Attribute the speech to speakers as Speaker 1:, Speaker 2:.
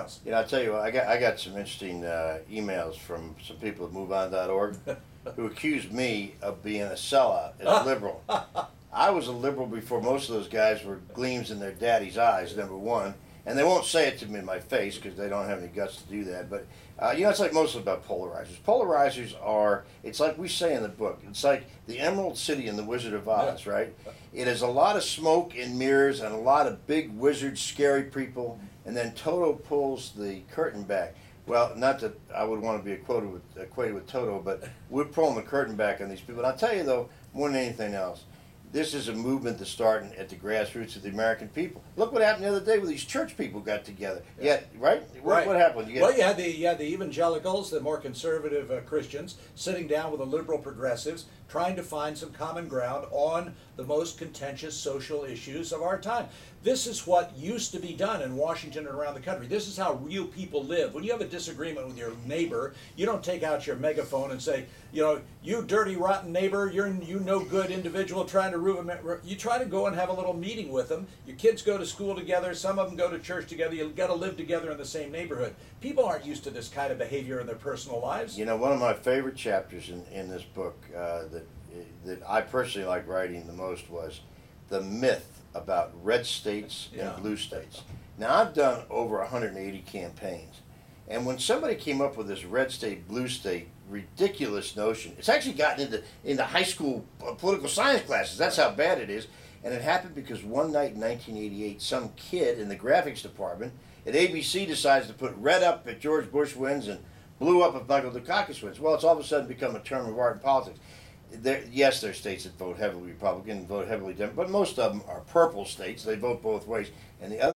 Speaker 1: else.
Speaker 2: You know, I tell you what, I got some interesting emails from some people at MoveOn.org who accused me of being a sellout as a liberal. I was a liberal before most of those guys were gleams in their daddy's eyes, number one. And they won't say it to me in my face because they don't have any guts to do that. But, you know, it's like mostly about polarizers. Polarizers are, it's like we say in the book, it's like the Emerald City in the Wizard of Oz, right? It is a lot of smoke and mirrors and a lot of big wizards, scary people, and then Toto pulls the curtain back. Well, not that I would want to be equated with Toto, but we're pulling the curtain back on these people. And I'll tell you, though, more than anything else, this is a movement that's starting at the grassroots of the American people. Look what happened the other day with these church people got together. Yeah, right? What happened?
Speaker 1: You had the evangelicals, the more conservative Christians, sitting down with the liberal progressives, trying to find some common ground on the most contentious social issues of our time. This is what used to be done in Washington and around the country. This is how real people live. When you have a disagreement with your neighbor, you don't take out your megaphone and say, you dirty, rotten neighbor, you no good individual trying to ruin me. You try to go and have a little meeting with them. Your kids go to school together. Some of them go to church together. You've got to live together in the same neighborhood. People aren't used to this kind of behavior in their personal lives.
Speaker 2: You know, one of my favorite chapters in this book that I personally like writing the most was the myth about red states and blue states. Now, I've done over 180 campaigns, and when somebody came up with this red state, blue state ridiculous notion, it's actually gotten into high school political science classes. That's how bad it is. And it happened because one night in 1988, some kid in the graphics department at ABC decides to put red up if George Bush wins and blue up if Michael Dukakis wins. Well, it's all of a sudden become a term of art in politics. Yes, there are states that vote heavily Republican and vote heavily Democrat, but most of them are purple states. They vote both ways. And the other